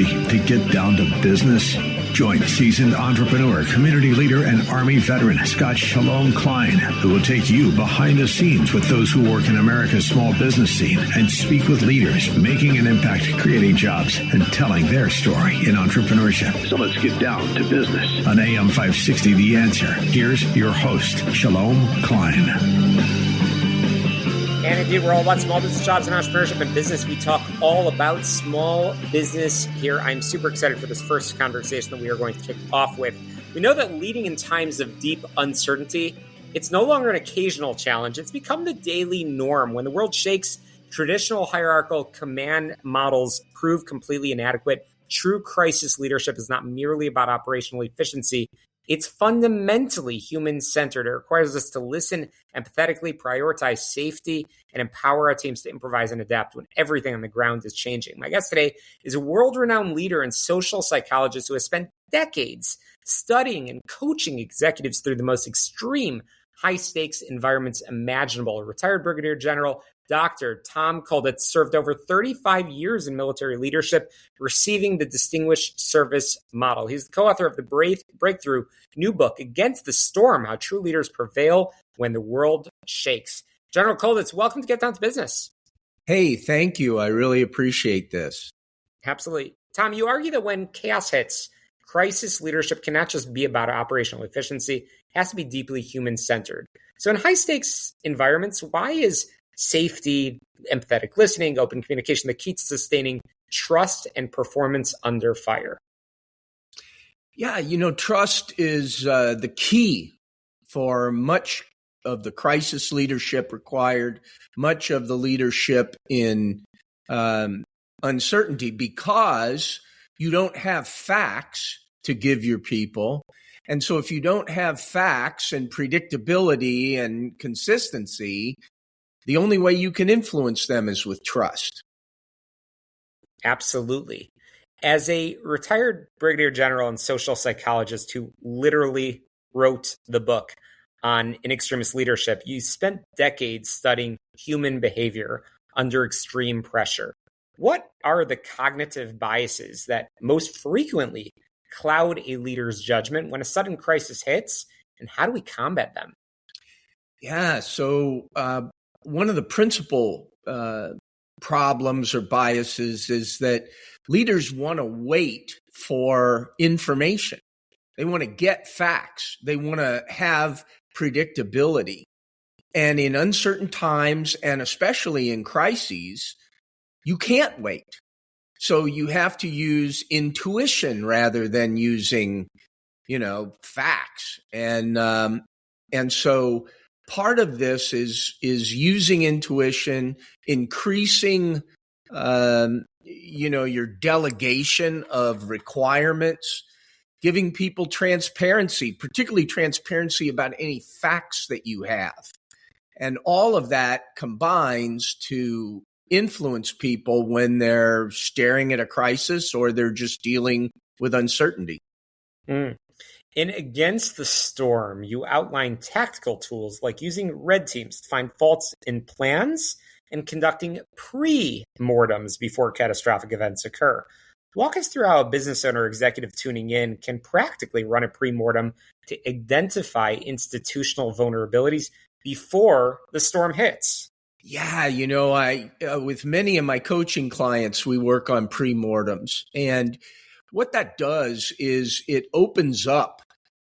to get down to business? Join seasoned entrepreneur, community leader, and Army veteran Scott Shalom Klein, who will take you behind the scenes with those who work in America's small business scene and speak with leaders making an impact, creating jobs, and telling their story in entrepreneurship. So let's get down to business. On AM 560, The Answer, here's your host, Shalom Klein. And indeed, we're all about small business, jobs, and entrepreneurship and business. We talk all about small business here. I'm super excited for this first conversation that we are going to kick off with. We know that leading in times of deep uncertainty, it's no longer an occasional challenge. It's become the daily norm. When the world shakes, traditional hierarchical command models prove completely inadequate. True crisis leadership is not merely about operational efficiency. It's fundamentally human-centered. It requires us to listen empathetically, prioritize safety, and empower our teams to improvise and adapt when everything on the ground is changing. My guest today is a world-renowned leader and social psychologist who has spent decades studying and coaching executives through the most extreme high-stakes environments imaginable. A retired brigadier general, Dr. Tom Kolditz served over 35 years in military leadership, receiving the Distinguished Service Model. He's the co-author of the breakthrough new book, Against the Storm, How True Leaders Prevail When the World Shakes. General Kolditz, welcome to Get Down to Business. Hey, thank you. I really appreciate this. Absolutely. Tom, you argue that when chaos hits, crisis leadership cannot just be about operational efficiency. It has to be deeply human-centered. So in high-stakes environments, why is safety, empathetic listening, open communication the key to sustaining trust and performance under fire? Yeah, trust is the key for much of the crisis leadership required, much of the leadership in uncertainty, because you don't have facts to give your people. And so if you don't have facts and predictability and consistency, the only way you can influence them is with trust. Absolutely. As a retired brigadier general and social psychologist who literally wrote the book on in extremist leadership, you spent decades studying human behavior under extreme pressure. What are the cognitive biases that most frequently cloud a leader's judgment when a sudden crisis hits, and how do we combat them? Yeah, so one of the principal problems or biases is that leaders want to wait for information. They want to get facts. They want to have predictability. And in uncertain times, and especially in crises, you can't wait. So you have to use intuition rather than using, facts. And so part of this is using intuition, increasing, your delegation of requirements, giving people transparency, particularly transparency about any facts that you have. And all of that combines to influence people when they're staring at a crisis or they're just dealing with uncertainty. In Against the Storm, you outline tactical tools like using red teams to find faults in plans and conducting pre-mortems before catastrophic events occur. Walk us through how a business owner or executive tuning in can practically run a pre-mortem to identify institutional vulnerabilities before the storm hits. Yeah, I with many of my coaching clients, we work on pre-mortems. And what that does is it opens up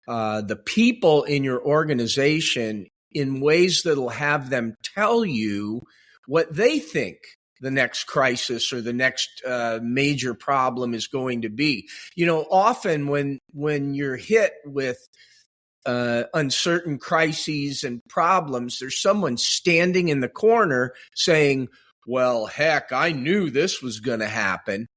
the people in your organization in ways that'll have them tell you what they think the next crisis or the next major problem is going to be. Often when you're hit with uncertain crises and problems, there's someone standing in the corner saying, well, heck, I knew this was going to happen.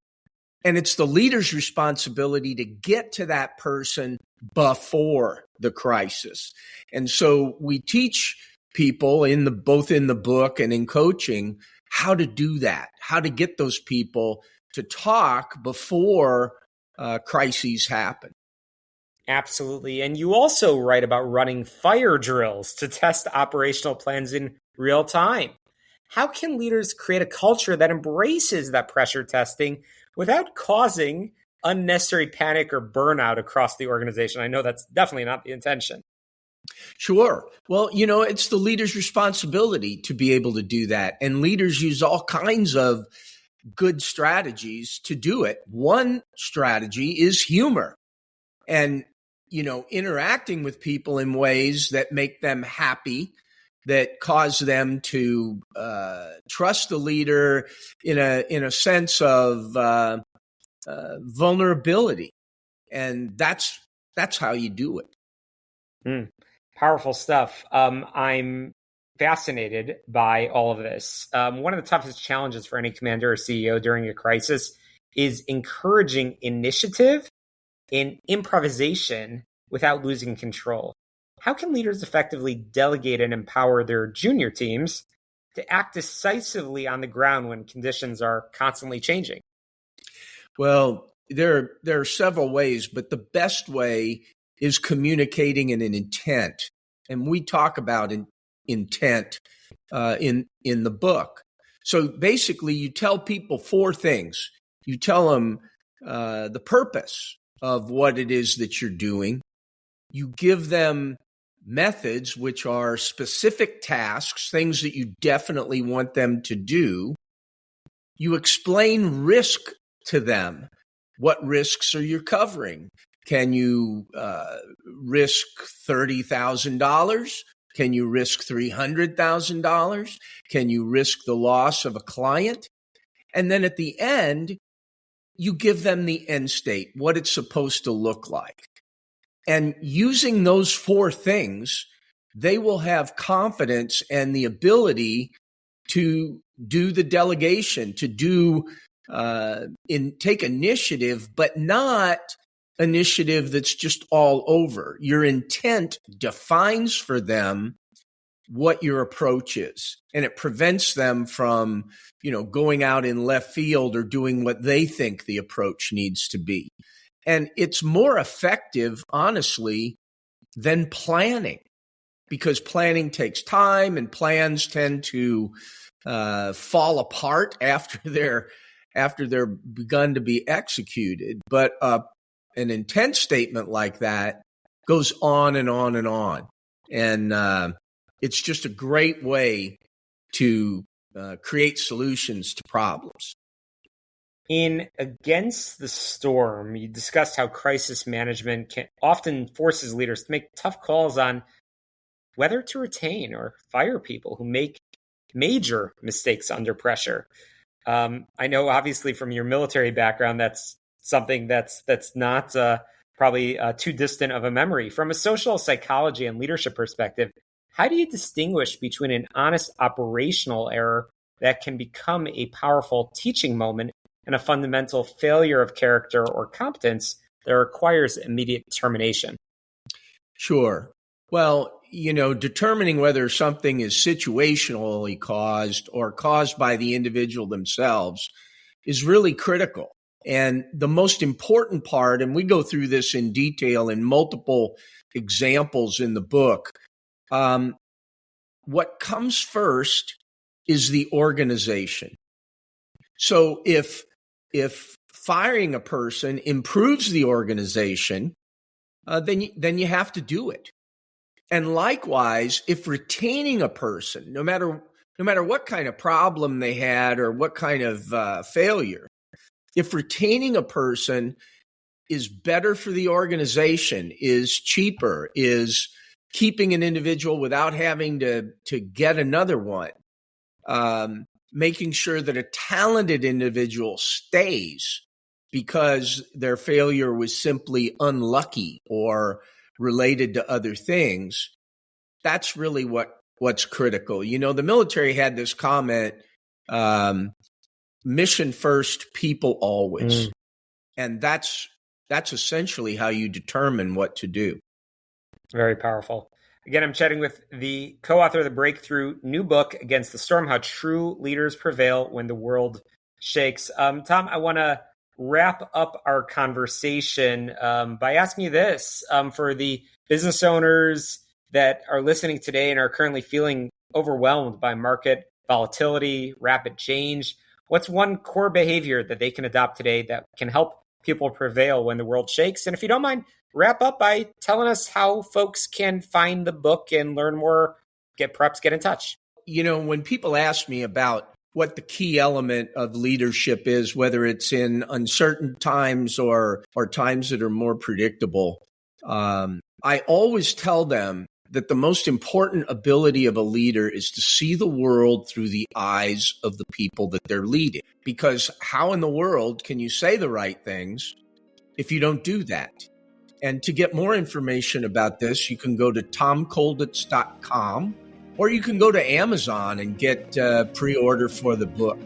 And it's the leader's responsibility to get to that person before the crisis. And so we teach people both in the book and in coaching how to do that, how to get those people to talk before crises happen. Absolutely. And you also write about running fire drills to test operational plans in real time. How can leaders create a culture that embraces that pressure testing without causing unnecessary panic or burnout across the organization? I know that's definitely not the intention. Sure. Well, it's the leader's responsibility to be able to do that. And leaders use all kinds of good strategies to do it. One strategy is humor and, interacting with people in ways that make them happy, that cause them to trust the leader in a sense of vulnerability. And that's how you do it. Powerful stuff. I'm fascinated by all of this. One of the toughest challenges for any commander or CEO during a crisis is encouraging initiative and improvisation without losing control. How can leaders effectively delegate and empower their junior teams to act decisively on the ground when conditions are constantly changing? Well, there are several ways, but the best way is communicating in an intent. And we talk about intent in the book. So basically, you tell people four things. You tell them the purpose of what it is that you're doing. You give them methods, which are specific tasks, things that you definitely want them to do. You explain risk to them. What risks are you covering? Can you risk $30,000? Can you risk $300,000? Can you risk the loss of a client? And then at the end, you give them the end state, what it's supposed to look like. And using those four things, they will have confidence and the ability to do the delegation, to take initiative, but not initiative that's just all over. Your intent defines for them what your approach is, and it prevents them from, going out in left field or doing what they think the approach needs to be. And it's more effective, honestly, than planning, because planning takes time and plans tend to fall apart after they're begun to be executed. But an intent statement like that goes on and on and on. And it's just a great way to create solutions to problems. In Against the Storm, you discussed how crisis management often forces leaders to make tough calls on whether to retain or fire people who make major mistakes under pressure. I know, obviously, from your military background, that's something that's not probably too distant of a memory. From a social psychology and leadership perspective, how do you distinguish between an honest operational error that can become a powerful teaching moment and a fundamental failure of character or competence that requires immediate termination? Sure. Well, determining whether something is situationally caused or caused by the individual themselves is really critical. And the most important part, and we go through this in detail in multiple examples in the book, what comes first is the organization. So if firing a person improves the organization, then you have to do it. And likewise, if retaining a person, no matter what kind of problem they had or what kind of failure, if retaining a person is better for the organization, is cheaper, is keeping an individual without having to get another one, making sure that a talented individual stays because their failure was simply unlucky or related to other things, that's really what's critical. The military had this comment, mission first, people always. And that's essentially how you determine what to do. Very powerful. Again, I'm chatting with the co-author of the breakthrough new book, Against the Storm, How True Leaders Prevail When the World Shakes. Tom, I want to wrap up our conversation by asking you this. For the business owners that are listening today and are currently feeling overwhelmed by market volatility, rapid change, What's one core behavior that they can adopt today that can help people prevail when the world shakes? And if you don't mind, wrap up by telling us how folks can find the book and learn more, get in touch. When people ask me about what the key element of leadership is, whether it's in uncertain times or times that are more predictable, I always tell them that the most important ability of a leader is to see the world through the eyes of the people that they're leading. Because how in the world can you say the right things if you don't do that? And to get more information about this, you can go to tomkolditz.com, or you can go to Amazon and get pre-order for the book.